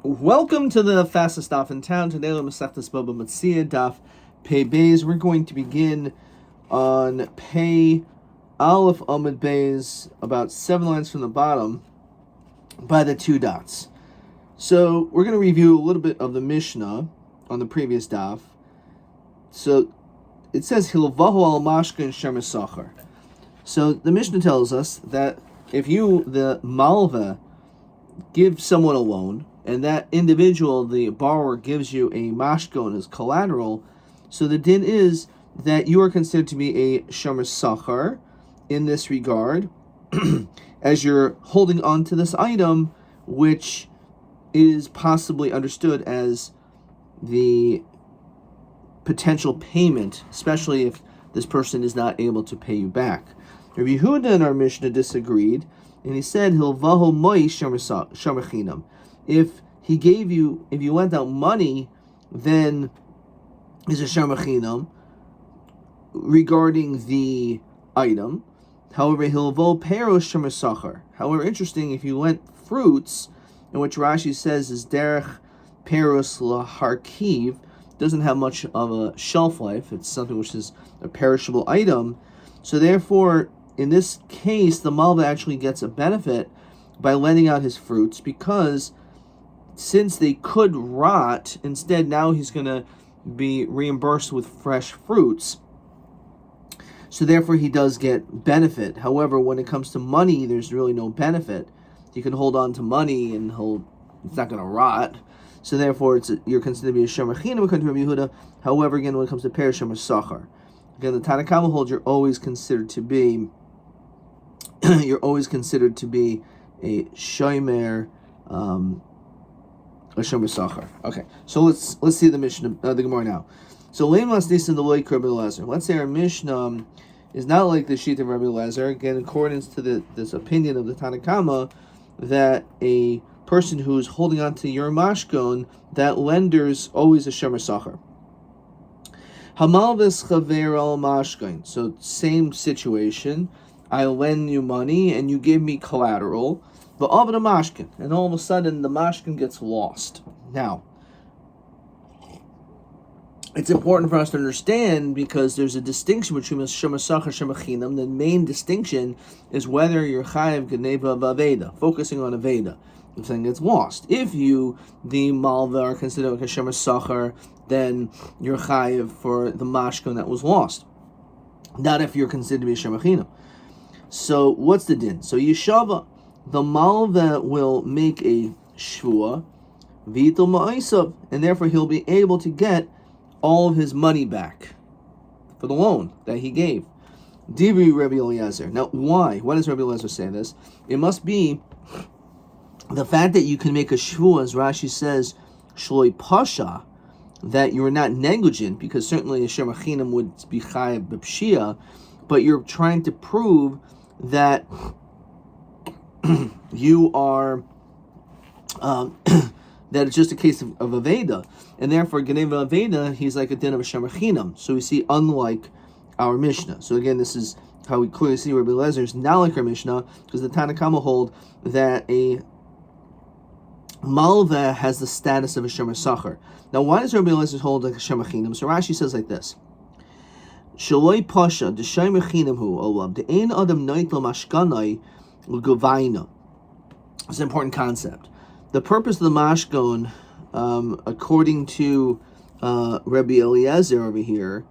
Welcome to the fastest daf in town. Today we're Masechtas Bava Metzia daf Pei Beis. We're going to begin on Pei Aleph Amud Beis, about 7 lines from the bottom, by the 2 dots. So we're going to review a little bit of the Mishnah on the previous daf. So it says Hilvahu al Mashkin Shemer Sachar. So the Mishnah tells us that if you, the Malva, give someone a loan, and that individual, the borrower, gives you a mashkon as collateral, so the din is that you are considered to be a shomer sachar in this regard, as you're holding on to this item, which is possibly understood as the potential payment, especially if this person is not able to pay you back. Rabbi Yehuda in our Mishnah disagreed, and he said, Hilvaho moi shomer chinam. If you lent out money, then is a shomer chinam regarding the item. However, hilvo peros shomer sachar. However, interesting, if you lent fruits, in which Rashi says is derech peros laharkiv, doesn't have much of a shelf life. It's something which is a perishable item. So therefore, in this case, the malva actually gets a benefit by lending out his fruits, because since they could rot, instead now he's going to be reimbursed with fresh fruits. So therefore he does get benefit. However, when it comes to money, there's really no benefit. You can hold on to money and it's not going to rot. So therefore you're considered to be a shomer chinam according to Rabbi Yehuda. However, again, when it comes to perish shomer sachar, again, the Tanna Kama holds you're always considered to be a shomer shomer sachar. Okay, so let's see the Mishnah, the Gemara now. So let's say our Mishnah is not like the sheet of Rabbi Elazar, again, in accordance to this opinion of the Tanna Kama, that a person who's holding on to your mashkon, that lender's always a shomer sachar. Hamalvis chaver al mashkon. So same situation. I lend you money and you give me collateral, but of the mashkin, and all of a sudden the mashkin gets lost. Now, it's important for us to understand, because there's a distinction between shomer sachar and shomer chinam. The main distinction is whether you're chayav geneva v'aveda, focusing on aveda, if something gets lost. If you, the malva, are considered like a shomer sachar, then you're chayav for the mashkin that was lost, not if you're considered to be a shomer chinam. So what's the din? So Yeshava, the malva will make a shvua, vital ma'isav, and therefore he'll be able to get all of his money back for the loan that he gave. Divri Rabbi Eliezer. Now, why? Why does Rabbi Eliezer say this? It must be the fact that you can make a shvua, as Rashi says, shloi pasha, that you're not negligent, because certainly a shomer chinam would be chayav b'pshia, but you're trying to prove that you are that it's just a case of aveda, and therefore geneva aveda, he's like a din of a shomer chinam. So we see, unlike our Mishnah. So again, this is how we clearly see Rabbi Eliezer is not like our Mishnah, because the Tanna Kama hold that a malva has the status of a shomer sachar. Now, why does Rabbi Eliezer hold like a shomer chinam? So Rashi says like this: Shaloi pasha the shomer chinam hu olav the ein adam noitl mashkanai l'govayna. It's an important concept. The purpose of the mashkon, according to Rabbi Eliezer over here,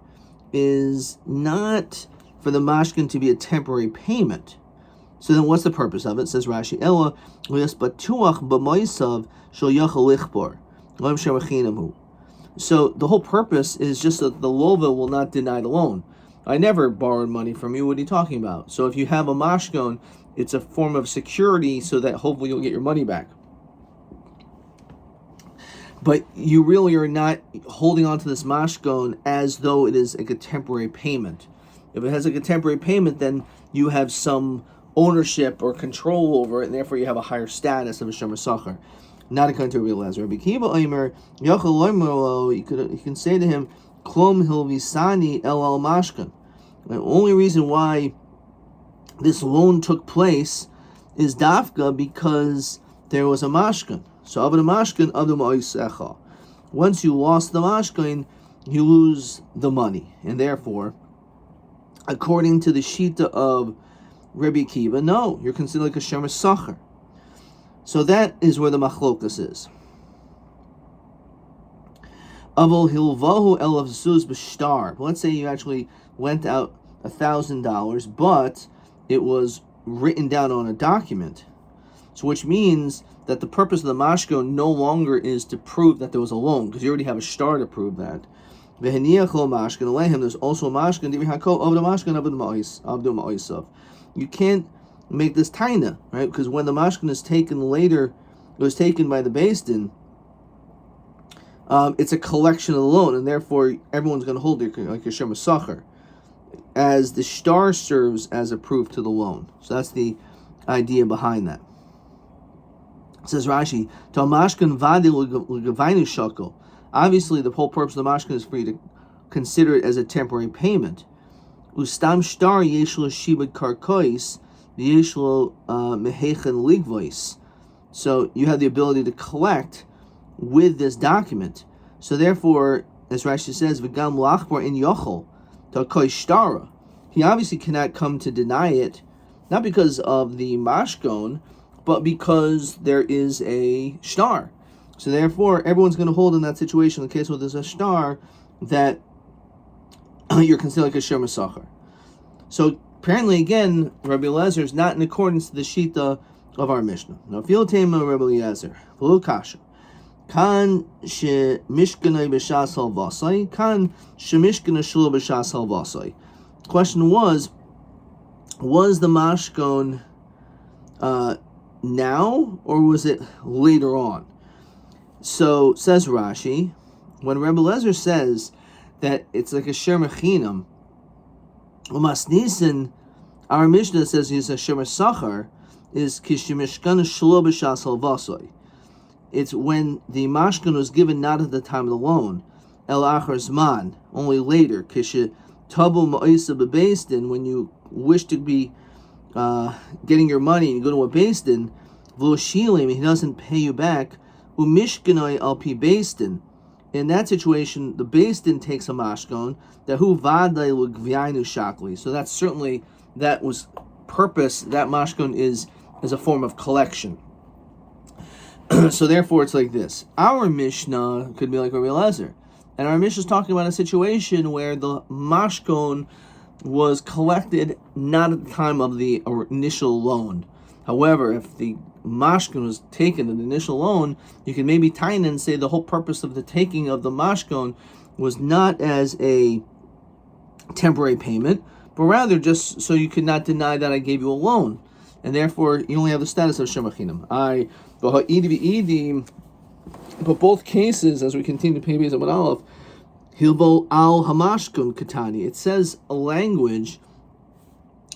is not for the mashkon to be a temporary payment. So then what's the purpose of it? Says Rashi, Ella batuach b'moisav shel yachal lichbor lo shomer chinam hu. So the whole purpose is just that the lova will not deny the loan. I never borrowed money from you. What are you talking about? So if you have a mashkon, it's a form of security so that hopefully you'll get your money back. But you really are not holding on to this mashkon as though it is like a temporary payment. If it has like a temporary payment, then you have some ownership or control over it, and therefore you have a higher status of a shomer sachar. Not according to Rabbi Eliezer. Rabbi Kiva Omer, you can say to him, Klom hilvisani el al mashkan. The only reason why this loan took place is dafka because there was a mashkan. So Abba Mashkin, Abba Ma'oisecha. Once you lost the mashkin, you lose the money. And therefore, according to the Shita of Rabbi Akiva, no, you're considered like a Shemer Sacher. So that is where the machlokas is. Avol hilvahu elav zuz b'shtar. Let's say you actually lent out $1,000, but it was written down on a document. So which means that the purpose of the mashko no longer is to prove that there was a loan, because you already have a shtar to prove that. V'heniach lo mashkin alehem. There's also a mashkin. Divrei hakol avda mashkin avda ma'osav. You can't make this taina, right? Because when the mashkin is taken later, it was taken by the Beis Din. It's a collection of the loan, and therefore everyone's going to hold it like a Shemer Sacher, as the shtar serves as a proof to the loan. So that's the idea behind that. Says Rashi, Talmashkin vadi l'gavainu shakel. Obviously, the whole purpose of the mashkin is for you to consider it as a temporary payment. Ustam shtar yeshlo shibud karkois v'yeshlo mehechen ligvois. So you have the ability to collect with this document. So therefore, as Rashi says, v'gam lachbar in yochel talkois shtara. He obviously cannot come to deny it, not because of the mashkon, but because there is a shtar. So therefore, everyone's going to hold in that situation, in the case where there's a shtar, that you're considered like a Shemer Sacher. So apparently, again, Rabbi Eliezer is not in accordance to the Shita of our Mishnah. Now, Filtema Rabbi Eliezer, V'lo kasha. Kan she mishkanai b'shas halvasai, kan she mishkanai shlo b'shas halvasai. Question was the mashkon now, or was it later on? So, says Rashi, when Rabbi Eliezer says that it's like a Shemer Chinam, Umasnisin, our Mishnah says he's a Shemer Sacher, is Kishimishkan Shlo B'Shas Halvasoi. It's when the mashkan was given not at the time of the loan, El Achar Zman, only later, Kish Tabu Ma'isa B'Beis Din, when you wish to be getting your money and you go to a Beis Din, V'Shilim, he doesn't pay you back, Umishkanoi al pi Beis Din. In that situation, the Beis Din takes a mashkon, that hu vadai l'gvyainu shakli. So that's certainly, that was purpose, that mashkon is a form of collection. So therefore it's like this. Our Mishnah could be like Rabbi Eliezer. And our Mishnah is talking about a situation where the mashkon was collected not at the time of the initial loan. However, if the mashkon was taken in the initial loan, you can maybe tie in and say the whole purpose of the taking of the mashkon was not as a temporary payment, but rather just so you could not deny that I gave you a loan. And therefore, you only have the status of Shemer Chinam. But both cases, as we continue to pay Beis Amud Aleph, Hilvo al Hamashkon Katani. It says a language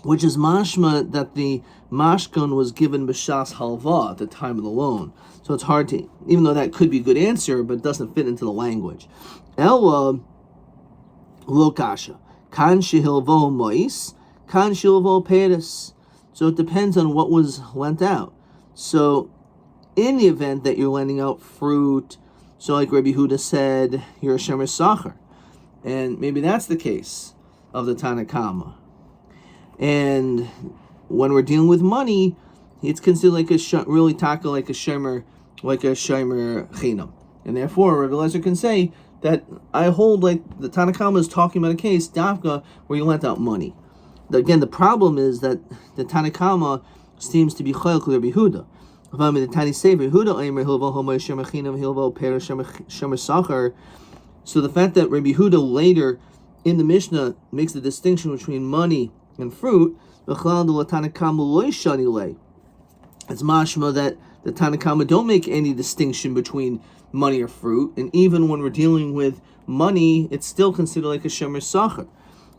which is mashma that the mashkon was given b'shas halva at the time of the loan. So it's hard to, even though that could be a good answer, but it doesn't fit into the language. Ella lo kasha. Kan shehilvo mois, kan shehilvo peres. So it depends on what was lent out. So in the event that you're lending out fruit, so like Rabbi Huda said, you're a Shemer Sacher. And maybe that's the case of the Tanakama. And when we're dealing with money, it's considered like really taka like a shemer chinam. And therefore, Rabbi Eliezer can say that I hold like the Tanakama is talking about a case, dafka, where you lent out money. Again, the problem is that the Tanakama seems to be chayil Rabbi Huda. So the fact that Rabbi Huda later in the Mishnah makes the distinction between money and fruit, it's mashma that the Tanakama don't make any distinction between money or fruit, and even when we're dealing with money, it's still considered like a Shemer Sacher.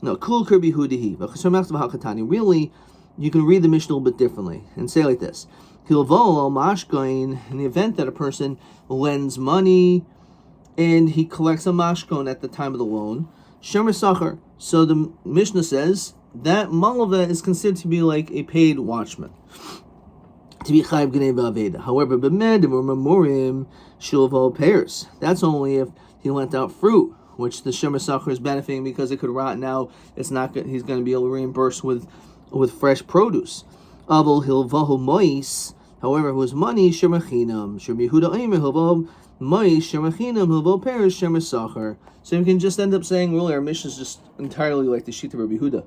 No, kul Rabbi Hudahi. Really, you can read the Mishnah a little bit differently and say like this: in the event that a person lends money and he collects a mashkon at the time of the loan, Shemer Sacher. So the Mishnah says that malva is considered to be like a paid watchman. to be chayv gnei ba'aveda. However, b'medim or memorim shilvo pairs. That's only if he lent out fruit, which the shemer sacher is benefiting because it could rot now. It's not good. He's going to be able to reimburse with fresh produce. Avol hilvahu mois. However, it was money shemer chinam. Shemer Yehuda Eimer hilvahu mois shemer chinam hilvahu pairs shemer sacher. So you can just end up saying, really, our mission is just entirely like the sheet of Rabbi Yehuda.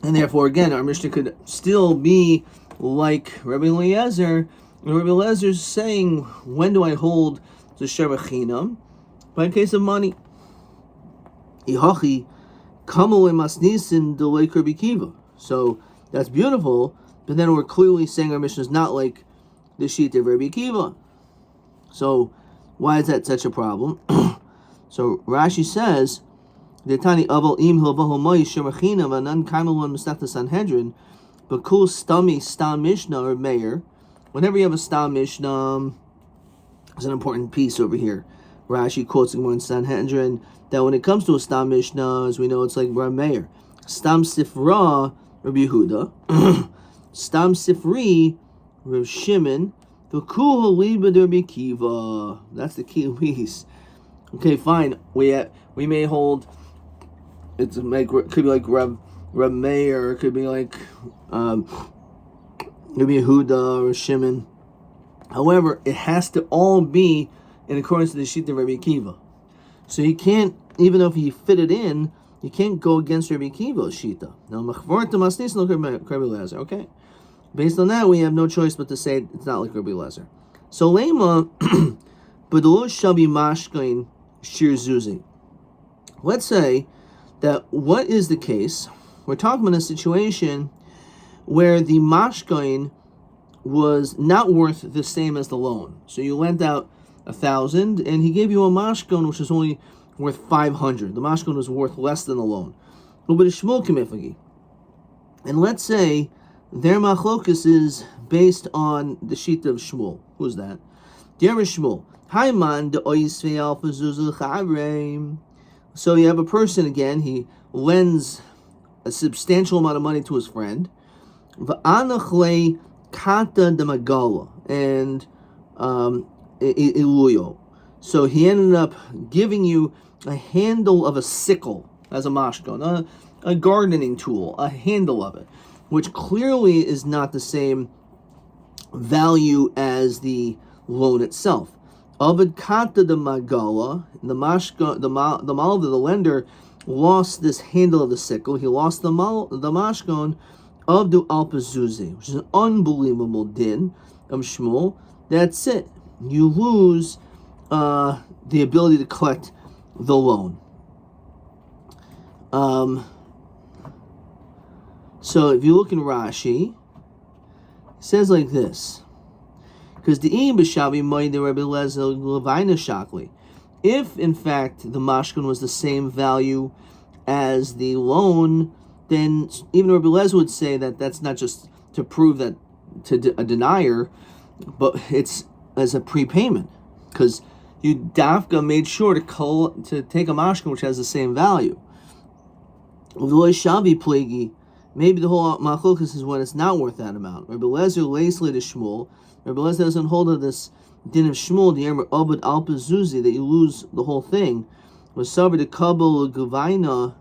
And therefore, again, our Mishnah could still be like Rabbi Eliezer. And Rabbi Eliezer is saying, when do I hold the shemer chinam? But in case of money, Ihachi kamul emasnisin delay Rabbi Kiva. So that's beautiful, but then we're clearly saying our Mishnah is not like the sheet of Rabbi Kiva. So why is that such a problem? So Rashi says, the Tani Aval Im Hilvahu Moy Shemachinam and Unkaimel Mustata Sanhedrin, Bakul Stami Stam Mishnah or Meir. Whenever you have a Stam Mishnah, there's an important piece over here. Rashi quotes more in Sanhedrin that when it comes to a Stam Mishnah, as we know, it's like Rabbi Meir. Stam Sifra, Rabbi Yehuda. Stam Sifri, Rabbi Shimon. Bakul Haliba Rabbi Kiva. That's the key piece. Okay, fine. We may hold. It could be like Reb Meir, it could be like Rabbi Yehuda or Shimon. However, it has to all be in accordance to the sheet of Rabbi Kiva. So you can't, even if you fit it in, you can't go against Rabbi Kiva's shita. Now, okay. Based on that, we have no choice but to say it's not like Rabbi Eliezer. So lema, b'dolo shabi mashkain shir zuzi. Let's say that what is the case? We're talking about a situation where the mashkain was not worth the same as the loan. So you lent out 1,000, and he gave you a mashkain which was only worth 500. The mashkain was worth less than the loan. And let's say their machlokus is based on the sheet of Shmuel. Who's that? Dear Shmuel. So you have a person again, he lends a substantial amount of money to his friend. And so he ended up giving you a handle of a sickle as a mashkon, a gardening tool, a handle of it, which clearly is not the same value as the loan itself. Avad kata the magala, the malva, the lender, lost this handle of the sickle. He lost the mashkon of the alpazuzi, which is an unbelievable din of Shmuel. That's it. You lose the ability to collect the loan. So if you look in Rashi, it says like this. Because the if in fact the mashkon was the same value as the loan, then even Rabbi Eliezer would say that that's not just to prove that to a denier, but it's as a prepayment, because you dafka made sure to take a mashkon which has the same value. Maybe the whole machlokas is when it's not worth that amount. Rabbi Eliezer leisle to Shmuel. Rabbi Eliezer doesn't hold of this din of Shmuel, the Yermer Obed Alpazuzi, that you lose the whole thing. Was saber to kabel gavaina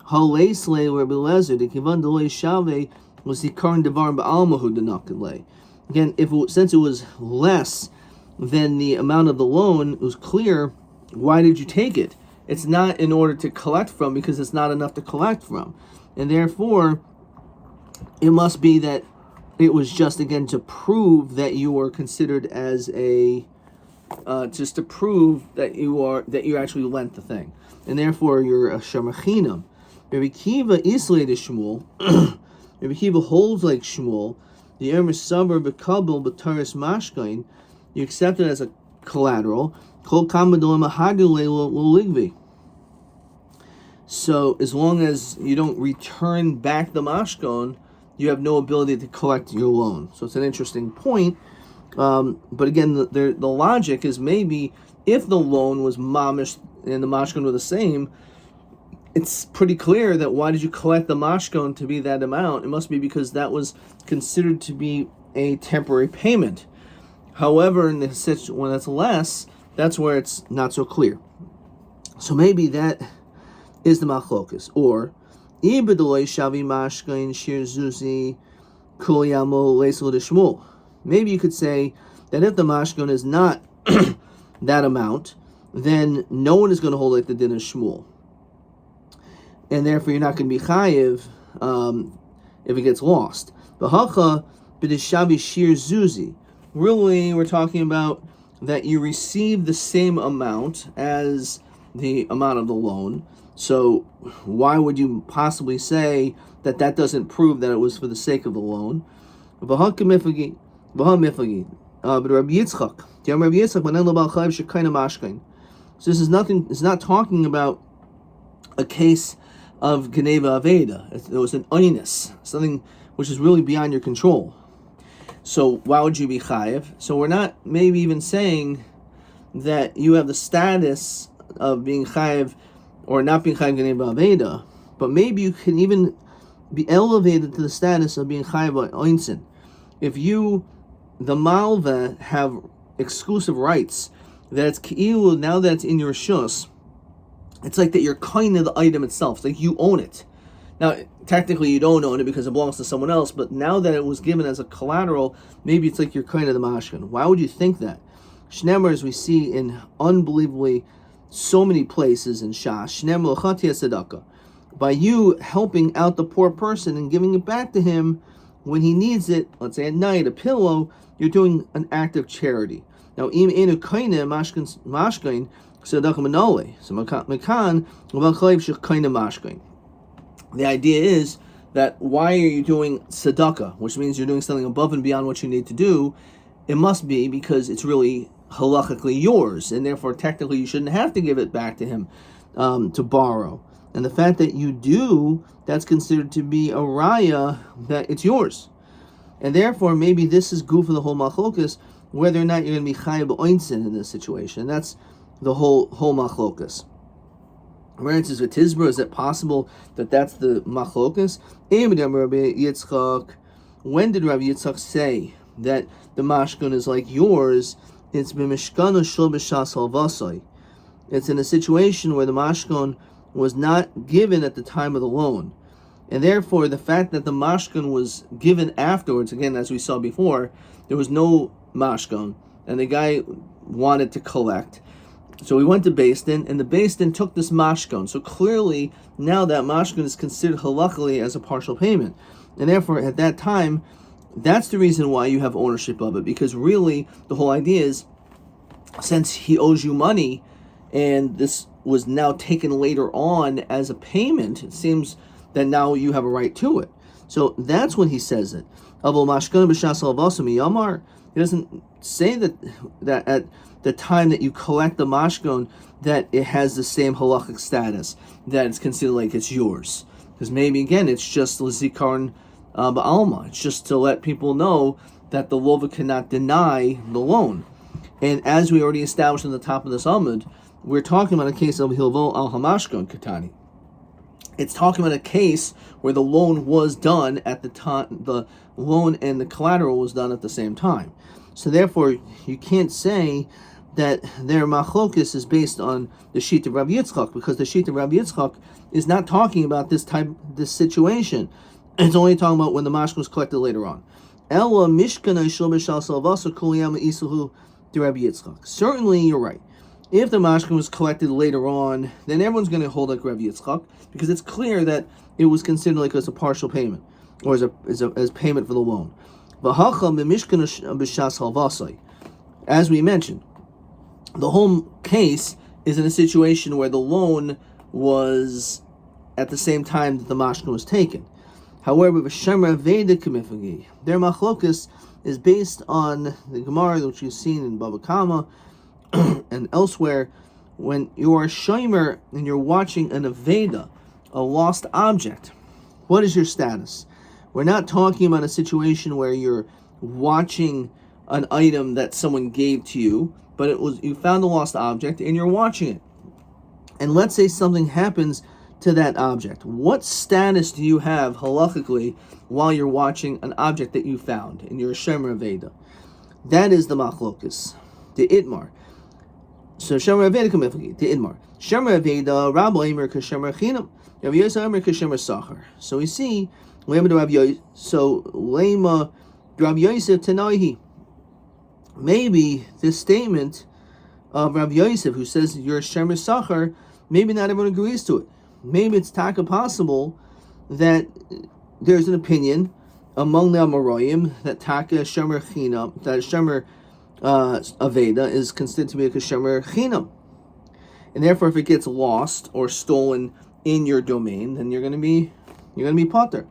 haleisle Rabbi Eliezer the kivan delay shave was the current devar ba'almahu denakale. Again, since it was less than the amount of the loan, it was clear. Why did you take it? It's not in order to collect from, because it's not enough to collect from, and therefore it must be that it was just, again, to prove that you were considered as a, just to prove that you actually lent the thing, and therefore you're a shemachinam. Rabbi Kiva islay to Shmuel. Rabbi Kiva holds like Shmuel. The Yermer Saber Bekabel Bataris Mashkain, you accept it as a collateral. Kol Kamadolim Ahadule Ligvi. So as long as you don't return back the mashkon, you have no ability to collect your loan. So it's an interesting point. But again, the logic is maybe if the loan was mamish and the mashkon were the same, it's pretty clear that why did you collect the mashkon to be that amount? It must be because that was considered to be a temporary payment. However, in the situation when that's less, that's where it's not so clear. So maybe that is the machlokas. Or ibedolei shavi mashkain shir zuzi kuliyamo leisel deshmul. Maybe you could say that if the mashkon is not that amount, then no one is going to hold like the din of Shmuel, and therefore you're not going to be chayiv if it gets lost. B'hacha b'deshavi shir zuzi. Really, we're talking about that you receive the same amount as the amount of the loan. So why would you possibly say that that doesn't prove that it was for the sake of the loan? But Rabbi Yitzchak, so this is nothing. It's not talking about a case of Geneva Aveda. It was an oinus, something which is really beyond your control. So why would you be chayiv? So we're not maybe even saying that you have the status of being chayiv or not being chayiv Geneva Aveda, but maybe you can even be elevated to the status of being chayiv oinsin. If you, the malva, have exclusive rights, that it's k'ilu, now that it's in your shus, it's like that you're kind of the item itself. It's like you own it. Now, technically you don't own it because it belongs to someone else, but now that it was given as a collateral, maybe it's like you're kind of the mashkan. Why would you think that? Shnemer, as we see in unbelievably so many places in Shas, Shnemer l'chatia tzedakah. By you helping out the poor person and giving it back to him when he needs it, let's say at night, a pillow, you're doing an act of charity. Now, im enu kaina mashkain tzedakah manole. So mekan l'chayv shekaina mashkain. The idea is that why are you doing tzedakah, which means you're doing something above and beyond what you need to do? It must be because it's really halachically yours, and therefore technically you shouldn't have to give it back to him to borrow. And the fact that you do, that's considered to be a raya that it's yours. And therefore maybe this is goof of the whole machlokas, whether or not you're going to be chayav oinsin in this situation. And that's the whole machlokas. Where it says v'tizbra, is it possible that that's the machlokas? When did Rabbi Yitzchak say that the mashkon is like yours? It's b'mishkanu shel b'shas halvasai. It's in a situation where the mashkon was not given at the time of the loan, and therefore the fact that the mashkon was given afterwards, again as we saw before, there was no mashkon, and the guy wanted to collect. So we went to Beis Din, and the Beis Din took this mashkon. So clearly, now that mashkon is considered halachically as a partial payment. And therefore, at that time, that's the reason why you have ownership of it. Because really, the whole idea is, since he owes you money, and this was now taken later on as a payment, it seems that now you have a right to it. So that's when he says it. He doesn't say that at the time that you collect the mashkon, that it has the same halachic status, that it's considered like it's yours. Because maybe, again, it's just l'zikaron ba'alma. It's just to let people know that the lova cannot deny the loan. And as we already established on the top of this Amud, we're talking about a case of hilvo al hamashkon katani. It's talking about a case where the loan was done at the time, the loan and the collateral was done at the same time. So therefore, you can't say that their machlokus is based on the sheet of Rabbi Yitzchak, because the sheet of Rabbi Yitzchak is not talking about this situation. It's only talking about when the mashkon was collected later on. Ella mishkana shel b'shal salvasa kol yama isuhu to Rabbi Yitzchak. Certainly, you're right. If the mashkon was collected later on, then everyone's going to hold like Rabbi Yitzchak, because it's clear that it was considered like as a partial payment, or as payment for the loan. As we mentioned, the whole case is in a situation where the loan was at the same time that the mashkon was taken. However, their machlokus is based on the Gemara, which you've seen in Bava Kama and elsewhere, when you are a shomer and you're watching an aveda, a lost object. What is your status? We're not talking about a situation where you're watching an item that someone gave to you, but it was you found a lost object and you're watching it. And let's say something happens to that object? What status do you have halachically while you're watching an object that you found and you're a Shomer Aveda? That is the machlokus, the Itmar. So Shomer Aveda kamifagi, the Itmar. Shomer Aveda, Rabbi Eimer kashomer chinam, Rabbi Yosef Eimer kashomer sachar. So we see Lema Rabbi Yosef. So Lema Rabbi Yosef Tanaihi. Maybe this statement of Rabbi Yosef, who says you're a Shomer sachar, maybe not everyone agrees to it. Maybe it's taka possible that there's an opinion among the Amoraim that taka Shomer Chinam, that Shomer Aveda is considered to be a Shomer Chinam. And therefore, if it gets lost or stolen in your domain, then you're going to be potter.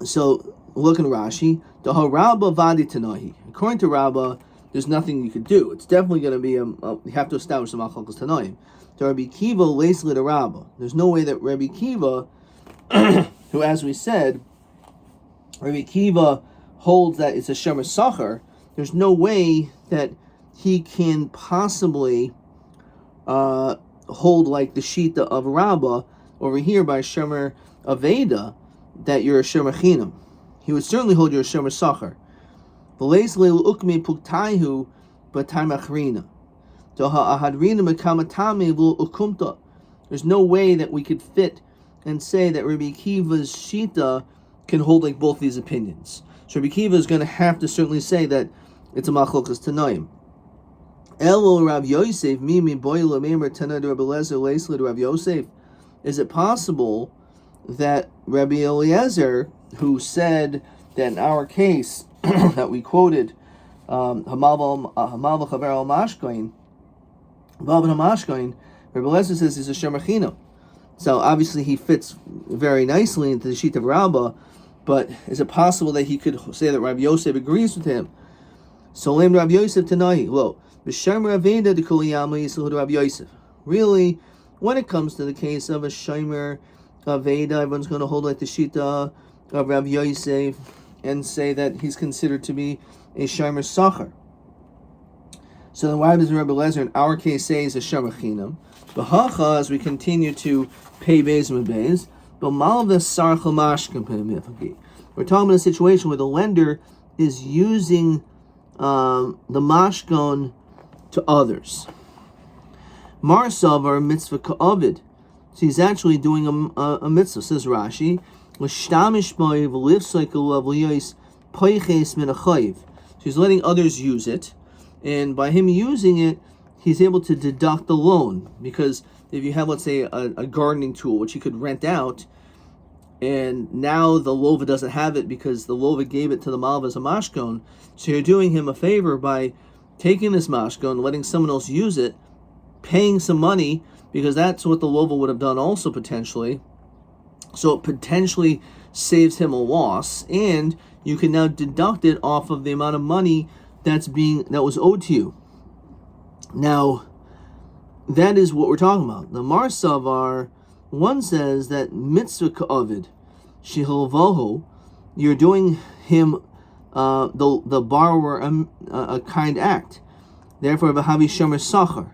So look in Rashi. The Harabba Vadi Tanahi. According to Rabba, there's nothing you could do. It's definitely going to be you have to establish the Machlokes Tanaim. To Rabbi Kiva Leisli to Rabba. There's no way that Rabbi Kiva, who, as we said, Rabbi Kiva holds that it's a Shomer Sachar. There's no way that he can possibly hold like the Shita of Rabba over here by Shomer Aveda, that you're a Shomer Chinam. He would certainly hold you a Shomer Sachar. There's no way that we could fit and say that Rabbi Kiva's Shita can hold like both these opinions. So Rabbi Kiva is going to have to certainly say that it's a Machlokas Tanaim. Elo Rav Yosef, Mimi Boila Meimer Tana Rabbi Eliezer Leisla Rav Yosef. Is it possible that Rabbi Eliezer, who said that in our case that we quoted, Hamav Chaver al Mashkoin, Bava Mashkoin, Rabbi Eliezer says he's a Shomer Chinam. So obviously he fits very nicely into the sheet of Rabbah, but is it possible that he could say that Rabbi Yosef agrees with him? So Lem Rabbi Yosef Tanahi, lo, B'Shomer Aveda de Kuliyama Yisrael Rabbi Yosef. Really, when it comes to the case of a Shomer Aveda, everyone's going to hold like the Shita of Rabbi Yosef and say that he's considered to be a Shomer Sachar. So then why does Rabbi Eliezer in our case say he's a Shomer Chinam? B'Hacha, as we continue to pay Beis and Beis, B'Mal V'Sar Chamashkim P'Mifagi. We're talking about a situation where the lender is using the mashkon to others. Marsav or mitzvah ka'avid. So he's actually doing a mitzvah, says Rashi. So he's letting others use it, and by him using it, he's able to deduct the loan. Because if you have, let's say, a gardening tool, which he could rent out, and now the lova doesn't have it because the lova gave it to the malva as a mashkon, so you're doing him a favor by taking this mashkon, letting someone else use it, paying some money, because that's what the lova would have done also potentially. So it potentially saves him a loss, and you can now deduct it off of the amount of money that was owed to you. Now, that is what we're talking about. The Marsavar, one says that mitzvah ka'avid, shehilvohu, you're doing him, the borrower, a kind act. Therefore, v'havi shomer sachar.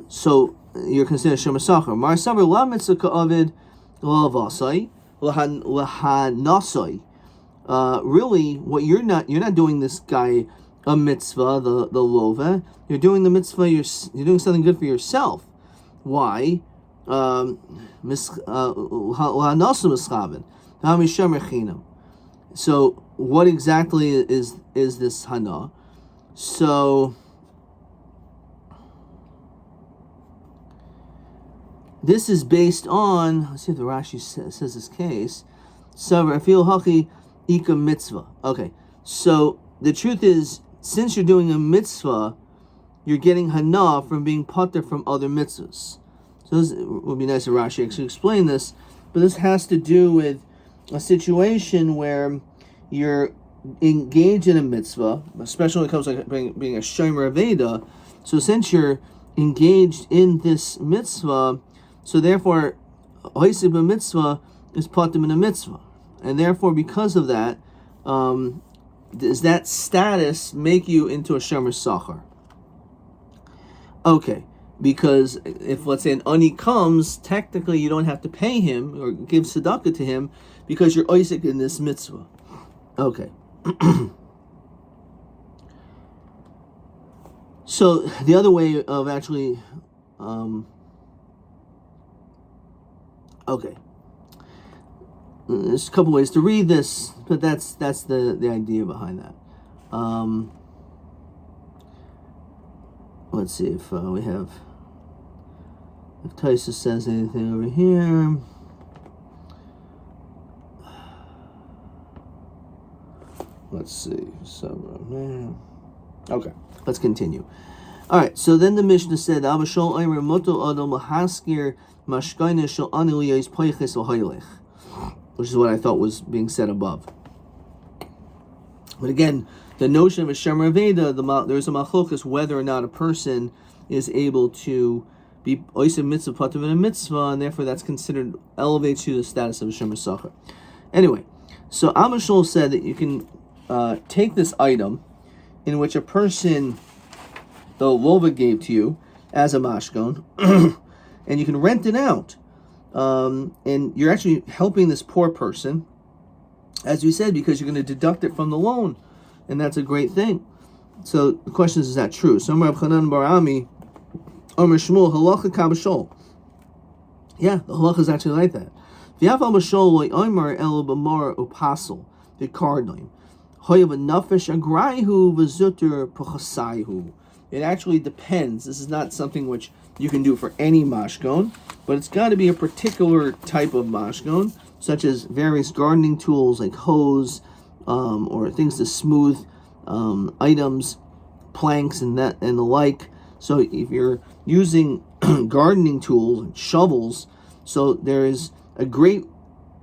So you're considered shomer sachar. Marsavar la mitzvah ka'avid la vasai lahanasai. Really, what you're not doing this guy a mitzvah, the lova. You're doing the mitzvah. You're doing something good for yourself. Why? So what exactly is this hana? So this is based on, let's see if the Rashi says this case. So I feel haki ika mitzvah. Okay, so the truth is, since you're doing a mitzvah, you're getting hana from being pater from other mitzvahs. So this would be nice if Rashi actually explain this, but this has to do with a situation where you're engaged in a mitzvah, especially when it comes to being a shomer aveda. So since you're engaged in this mitzvah, so therefore, hoisib a mitzvah is pater in a mitzvah, and therefore because of that, does that status make you into a shomer sachar? Okay. because if, let's say, an ani comes, technically you don't have to pay him or give tzedakah to him because you're Isaac in this mitzvah. Okay. So the other way of actually, okay, there's a couple ways to read this, but that's the idea behind that. Let's see if we have, if Taisa says anything over here. Let's see. Okay, let's continue. All right, so then the Mishnah said, which is what I thought was being said above. But again, the notion of a Shemer Aveda, there's a machlokas whether or not a person is able to be oisem mitzvah patur in a mitzvah, and therefore that's considered, elevates you to the status of a Shemer Sacher. Anyway, so Amashol said that you can take this item in which a person, the Lova gave to you as a mashkon, and you can rent it out. And you're actually helping this poor person, as we said, because you're going to deduct it from the loan. And that's a great thing. So the question is that true? So Reb Chanan bar Ami, Omer Shmuel, halacha kabashol. Yeah, the halacha is actually like that. V'yaf al-bashol loy omer el b'mar upasel, the cardinal. Hoyav nafesh agraihu v'zuter puchasaihu. It actually depends. This is not something which you can do for any mashkon, but it's got to be a particular type of mashkon, such as various gardening tools like hose, or things to smooth items, planks and that and the like. So if you're using gardening tools and shovels, so there is a great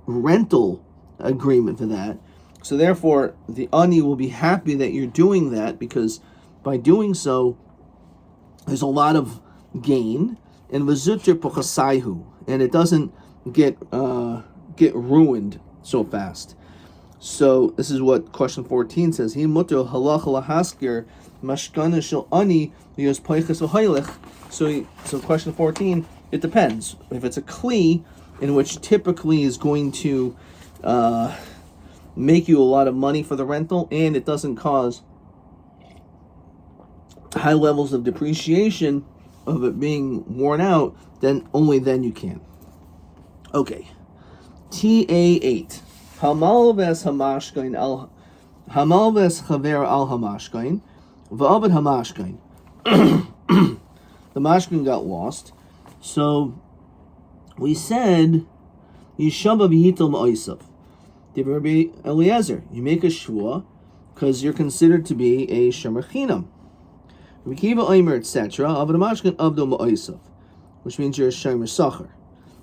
rental agreement for that. So therefore, the ani will be happy that you're doing that, because by doing so, there's a lot of gain, and v'zuter pochasaihu, and it doesn't get ruined so fast. So this is what question 14 says. He muter halach lahaskir mashkana shel ani yos poiches v'haylech. So question 14, it depends. If it's a kli, in which typically is going to make you a lot of money for the rental, and it doesn't cause high levels of depreciation of it being worn out, then only then you can. Okay. TA8. Hamalves hamashkain al Hamalves chaver al hamashkain v'avad hamashkain. The mashkain got lost. So we said Yishaba b'hitel ma'osav. Rabbi Eliezer, you make a shua because you're considered to be a shemer chinam. Rekiva Omer, etc. Avad hamashkain avdo ma'osav, which means you're a shemer sacher.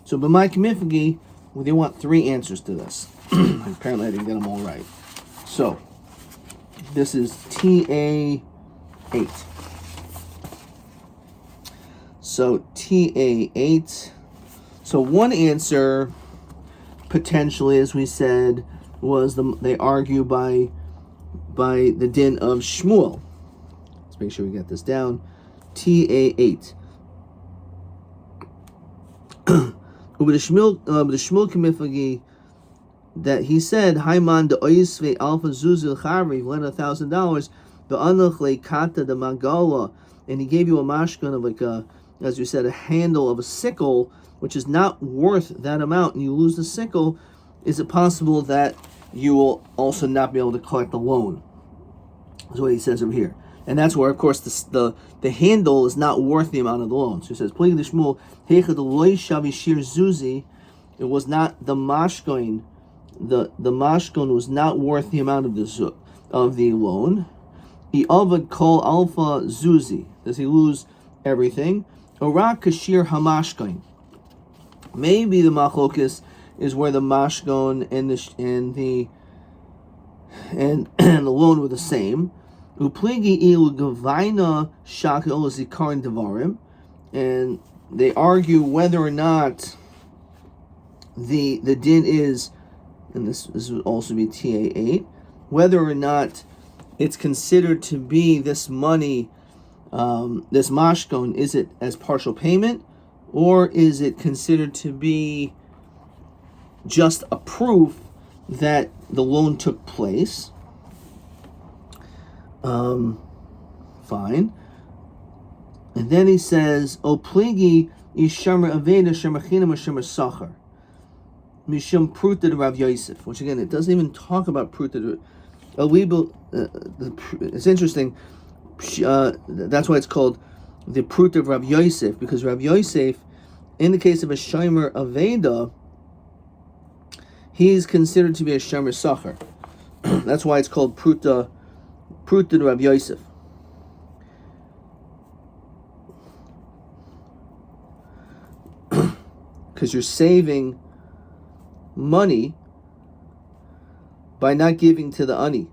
So b'may k'mifgi, they want 3 answers to this. Apparently I didn't get them all right. So this is TA8. So TA8. So one answer, potentially, as we said, was they argue by the din of Shmuel. Let's make sure we get this down. TA8. But the Shmuel K'mifagi, that he said, Haiman de Oisve Alpha Zuzil Chari, lent $1,000, the Anach Le Kata de Magala, and he gave you a mashkan of like a, as you said, a handle of a sickle, which is not worth that amount, and you lose the sickle. Is it possible that you will also not be able to collect the loan? That's what he says over here. And that's where, of course, the handle is not worth the amount of the loan. So he says, Plig the Shmuel, Heicha the Loi Shavi Shir Zuzi, it was not the mashkoin, the mashkon was not worth the amount of the loan. He avad kol alpha zuzi. Does he lose everything? Orak kashir hamashkoin. Maybe the machlokus is where the mashkon and the loan were the same. Upligi ilu gavaina shakel zikarin devarim, and they argue whether or not the din is, and this would also be TA8, whether or not it's considered to be this money this mashkon, is it as partial payment, or is it considered to be just a proof that the loan took place? Fine. And then he says, O pligi ishamar aveda shemachinam shemar sachar mishum pruta Rav Yosef, which again, it doesn't even talk about pruta. It's interesting. That's why it's called the pruta of Rav Yosef, because Rav Yosef, in the case of a shomer aveda, he is considered to be a shomer sachar. That's why it's called pruta Rav Yosef. Because you're saving money by not giving to the ani.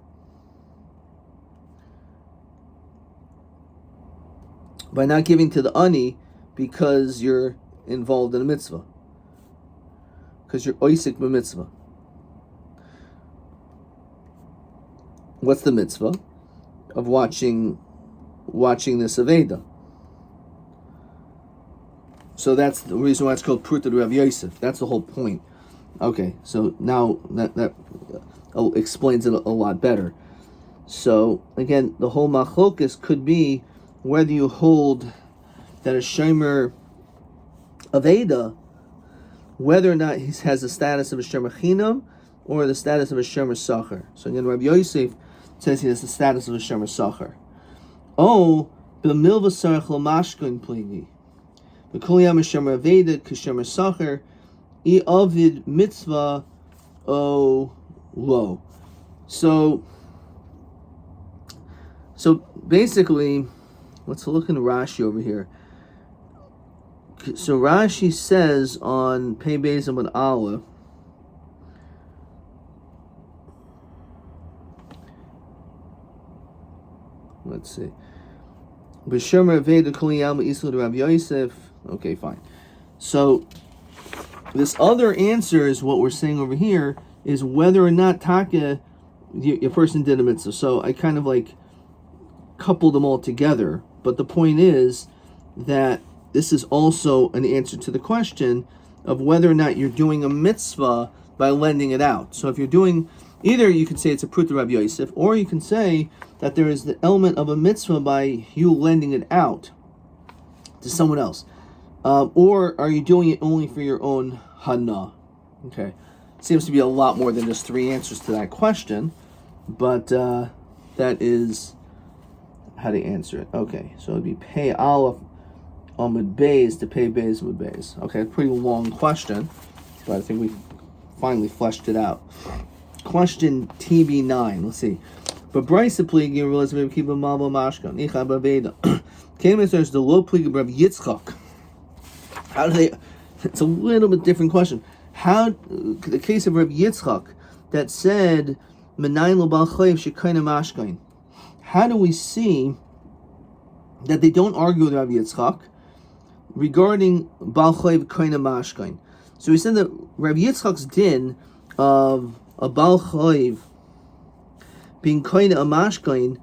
By not giving to the ani because you're involved in a mitzvah. Because you're oisik b'mitzvah. What's the mitzvah? Of watching this Aveda. So that's the reason why it's called Pruta Rav Yosef. That's the whole point. Okay, so now that explains it a lot better. So again, the whole machlokas could be whether you hold that a shomer Aveda, whether or not he has the status of a shomer chinam or the status of a shomer sachar. So again, Rabbi Yosef says he has the status of a shomer sachar. Oh, b'milva sarach l'mashkin pligi. V'kol yam shomer Aveda k'shomer sachar I avid mitzvah o lo. So basically, let's look in Rashi over here. So Rashi says on Pei Beis Amud Aleph, let's see. B'shomer Aveda kol yam islu Rav Yosef. Okay, fine. So this other answer is what we're saying over here is whether or not taka your person did a mitzvah. So I kind of like coupled them all together. But the point is that this is also an answer to the question of whether or not you're doing a mitzvah by lending it out. So if you're doing, either you can say it's a pruta Rav Yosef, or you can say that there is the element of a mitzvah by you lending it out to someone else. Or are you doing it only for your own hana? Okay. Seems to be a lot more than just three answers to that question, but that is how to answer it. Okay, so it'd be pay aleph amud beis to pay beis amud beis. Okay, pretty long question, but I think we finally fleshed it out. Question TB9. Let's see. But Bryce pligi realized maybe keep a mavo mashkan. Icha baveda. Came as there's the low pligi of Rabbi Yitzchak. How do they? It's a little bit different question. How the case of Rabbi Yitzchak that said menayin lo bal chayv shekayna mashkain. How do we see that they don't argue with Rabbi Yitzchak regarding bal chayv kayna mashkain? So we said that Rabbi Yitzchak's din of a bal chayv being kayna a mashkain,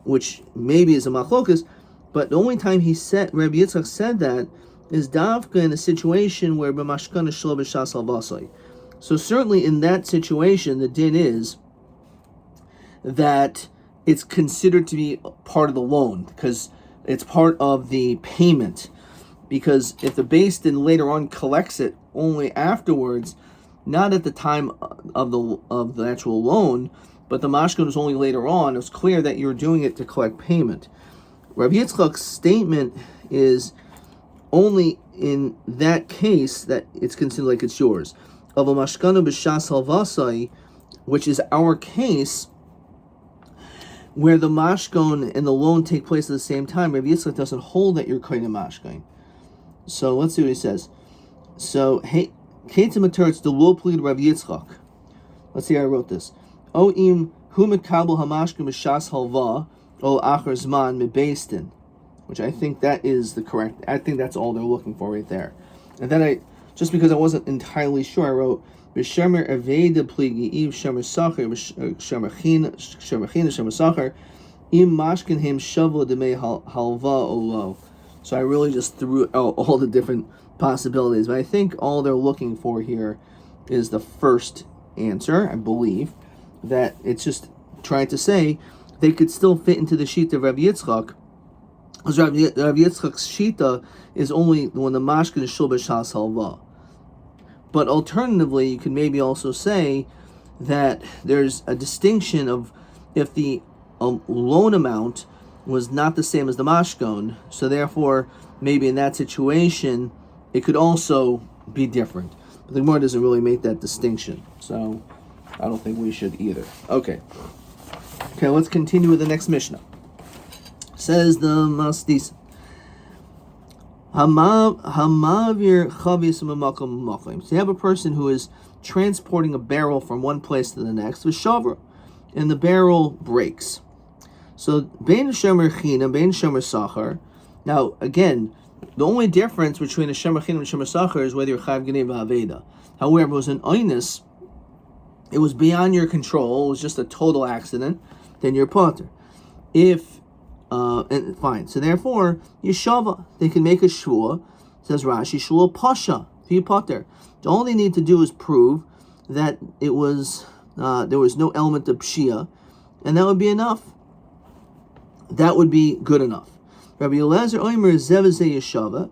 which maybe is a machlokas, but the only time Rabbi Yitzchak said that is davka in a situation where b'mashkana shlo b'shas al-vasai. So certainly in that situation, the din is that it's considered to be part of the loan because it's part of the payment. Because if the beis din later on collects it only afterwards, not at the time of the actual loan, but the mashkan was only later on, it's clear that you're doing it to collect payment. Rabbi Yitzchak's statement is only in that case that it's considered like it's yours. Of a mashkanu b'shas halvasai, which is our case, where the mashkon and the loan take place at the same time, Rabbi Yitzchak doesn't hold that you're koine mashkon. So let's see what he says. So, hey, Keita Matur's the low plead Rabbi Yitzchak. Let's see how I wrote this. O im hu mekabel hamashkon b'shas halva o achar zman mebeistin. Which I think that is the correct. I think that's all they're looking for right there. And then just because I wasn't entirely sure, I wrote b'shemer aveda pligi iv shemer sacher shemer china shemer sacher Im mashkin him shavla demei halva olo. So I really just threw out all the different possibilities, but I think all they're looking for here is the first answer, I believe, that it's just trying to say they could still fit into the sheet of Rabbi Yitzchak, because Rabbi Yitzchak's shita is only when the mashkin is shul b'shas halva. But alternatively, you could maybe also say that there's a distinction of if the loan amount was not the same as the mashkon, so therefore maybe in that situation it could also be different. But the Gemara doesn't really make that distinction, so I don't think we should either. Okay, let's continue with the next Mishnah. Says the Masdis, Hamavir chavis memakom memakom. So you have a person who is transporting a barrel from one place to the next with shavra, and the barrel breaks. So bein shomer china, bein shomer sachar. Now again, the only difference between a shomer china and shomer sachar is whether you're chayav genei v'aveda. However, it was an oinus. It was beyond your control. It was just a total accident. Then you're potter. And fine. So therefore, Yeshava, they can make a shua. Says Rashi, shua pasha, be potter. All they need to do is prove that it was there was no element of pshia, and that would be enough. That would be good enough. Rabbi Elazar Omer Zevazeh Yeshava.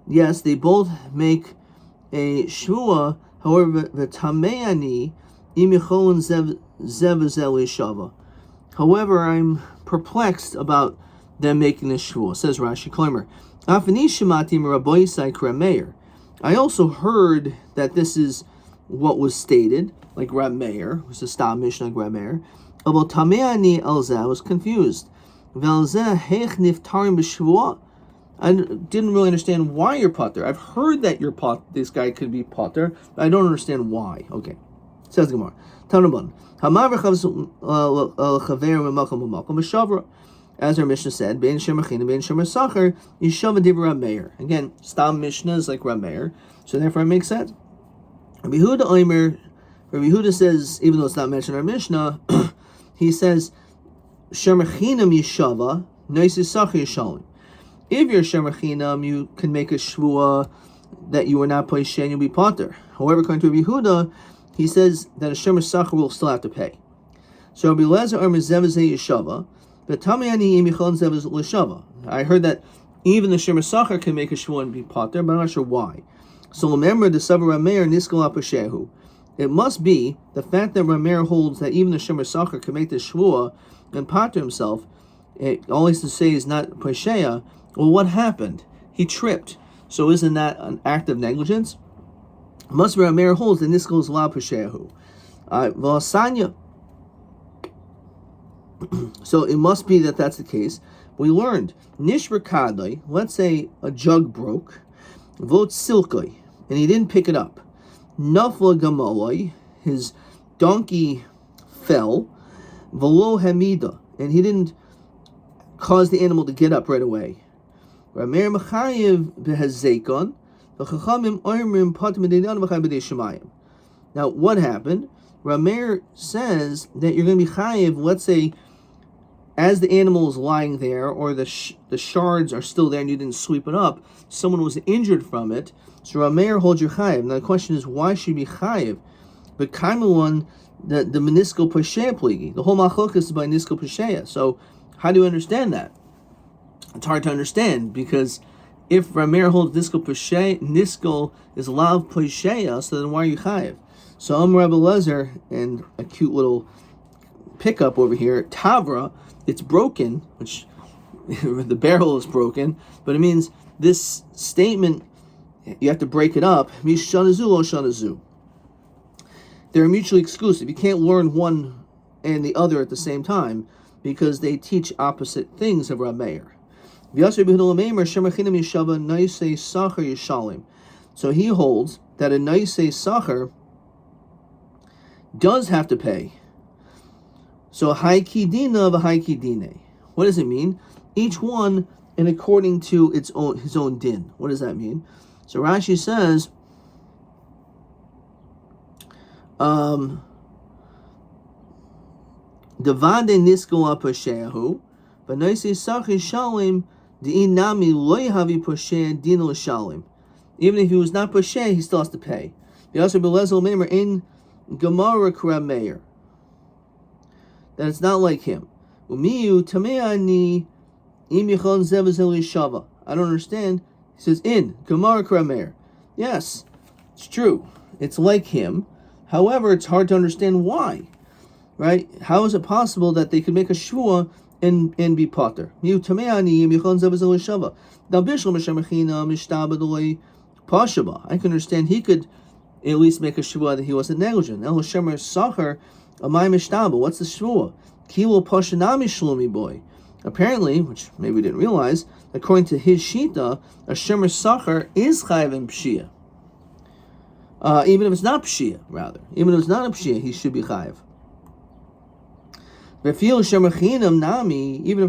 Yes, they both make a shua. However, the tameani imicholon Zevazeh Yeshava. However, I'm perplexed about them making this shvua. Says Rashi Kloimer, I also heard that this is what was stated, like Rab Meir, who's a Stam Mishnah like Rab Meir. About Tameani Elzeh, I was confused. I didn't really understand why you're potter. I've heard that you're this guy could be potter, but I don't understand why. Okay. Says Gemara. As our Mishnah said, Bein Shemer China, Bein Shemer Sachar, Yeshava Div Rab Meir. Again, Stam Mishnah is like Rab Meir, so therefore it makes sense. Rabbi Yehuda says, even though it's not mentioned in our Mishnah, he says, Shemer Chinam Yeshava, Noisis Sachar Yeshalim. If you're Shemer Chinam, you can make a shvua that you are not Poishe and you'll be potter. However, according to Rabbi Yehuda, he says that a Shemer Sachar will still have to pay. So Rabbi Elazar Omer Zevazeh Yeshava, but Tamiani Imichon Zevaz L'Shava. I heard that even the Shemer Sachar can make a shvua and be potter, but I'm not sure why. So remember the Savar Rameir Niskal Apashehu. It must be the fact that Rameir holds that even the Shemer Sachar can make the shvua and potter himself. All he has to say is not Pasheya. Well, what happened? He tripped. So isn't that an act of negligence? Must be Rameir holds that Niskal is La Pashehu. V'asanya. So it must be that that's the case. We learned Nishra Kadai. Let's say a jug broke, Vot Silkoi, and he didn't pick it up. Nafla Gamaloi, his donkey fell. Velo Hamida, and he didn't cause the animal to get up right away. Rameir Machayev behazekon, v'chachamim oimrim patim b'deinan v'chayim b'dei shemayim. Now what happened? Rameir says that you're going to be chayev. Let's say, as the animal is lying there, or the shards are still there and you didn't sweep it up, someone was injured from it, so Rameir holds you chayev. Now the question is, why should you be chayev? But Kaimelon, the meniscal pasheya pligi, the whole machlokas is by meniscal pasheya. So how do you understand that? It's hard to understand, because if Rameir holds niskal is lav pasheya, so then why are you chayev? So Rabbi Elazar, and a cute little pickup over here, Tavra, it's broken, which the barrel is broken, but it means this statement, you have to break it up. Mishanazu lo shanazu. They're mutually exclusive. You can't learn one and the other at the same time, because they teach opposite things of Rabbi Meir. So he holds that a naisei sachar does have to pay. So haiki dina v'haiki dine. What does it mean? Each one, and according to his own din. What does that mean? So Rashi says, Devade niskul apashehu, V'noisei sachi shalim di'inami loy havi posheh din l'shalim. Even if he was not posheh, he still has to pay. V'yasser b'lezel meimer in gemara k'rab meir. That it's not like him. Umiyu tameani im yichon zev zel shava. I don't understand. He says in gemara k'rab meir. Yes, it's true. It's like him. However, it's hard to understand why. Right? How is it possible that they could make a shvua and be potter? I can understand he could at least make a shvua that he wasn't negligent. What's the shvua? Kilo pashanami shlumi boy. Apparently, which maybe we didn't realize, according to his shita, a shemer sacher is chayv in pshia. Even if it's not pshia, rather. Even if it's not a pshia, he should be chayv. Even if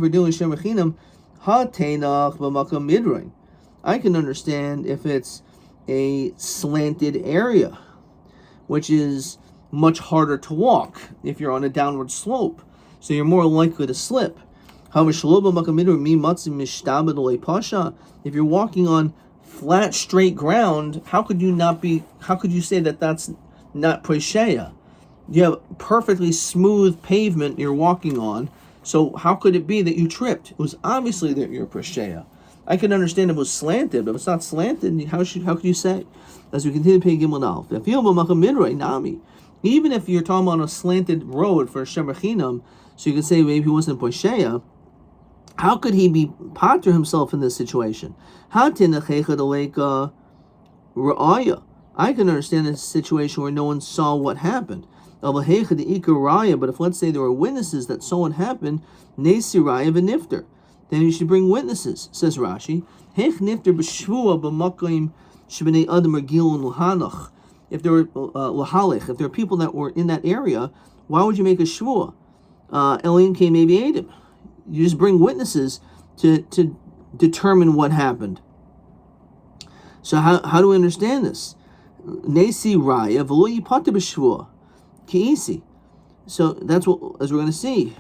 we're doing shemachinam, ha tenach b'makam midroin. I can understand if it's a slanted area, which is much harder to walk if you're on a downward slope, so you're more likely to slip. If you're walking on flat, straight ground, how could you say that that's not posheya? You have perfectly smooth pavement you're walking on, so how could it be that you tripped? It was obviously that you're posheya. I can understand if it was slanted, but if it's not slanted, how could you say? As we continue to pay Gimel Nal. Even if you're talking about a slanted road for Shemachinam, so you could say maybe he wasn't posheya, how could he be pater himself in this situation? I can understand a situation where no one saw what happened. But if, let's say, there were witnesses that saw what happened, nesi raya v'nifter, then you should bring witnesses, says Rashi. If there were if there were people that were in that area, why would you make a shvua? Elim came maybe Adam. You just bring witnesses to determine what happened. So how do we understand this? Nesi raya v'lo yipata b'shvua ki'isi. So that's what, as we're going to see,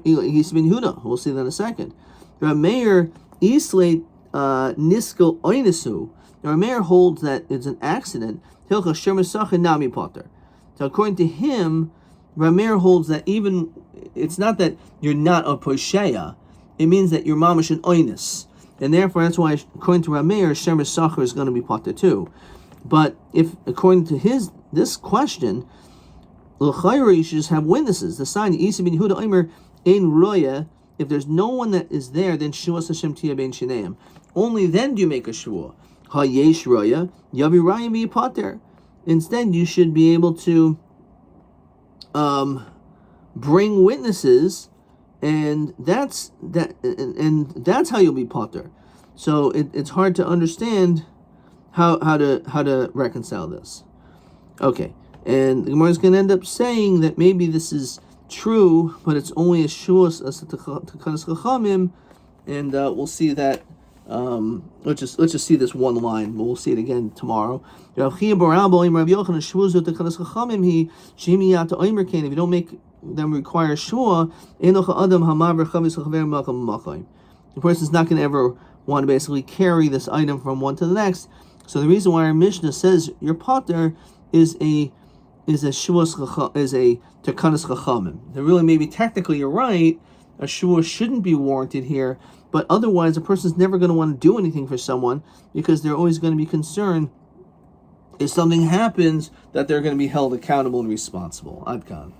Yis ben Yehuda. We'll see that in a second. Meir islate nisko oinisu. Now Meir holds that it's an accident. Hilcha shemer nami potter. So according to him, Rameir holds that even it's not that you're not a posheya, it means that you're mamash an oinus, and therefore that's why according to Rameir, shemer sacher is going to be potter too. But if according to this question, l'chayra you should just have witnesses. The sign Isa ben Yehuda Omer ein roya. If there's no one that is there, then shuas Hashem tia ben shineim. Only then do you make a shua. Ha yesh roya yavi raya mi potter. Instead, you should be able to bring witnesses, and that's how you'll be potter. So it's hard to understand how to reconcile this. Okay, and the Gemara is going to end up saying that maybe this is true, but it's only a shuas as to kanas chachamim, and we'll see that. Let's just see this one line, but we'll see it again tomorrow. If you don't make them require shua, the person's not going to ever want to basically carry this item from one to the next. So the reason why our Mishnah says your potter is a tekanas chachamim. Really, maybe technically you're right. A shua shouldn't be warranted here, but otherwise a person's never going to want to do anything for someone because they're always going to be concerned if something happens that they're going to be held accountable and responsible. Ad kan.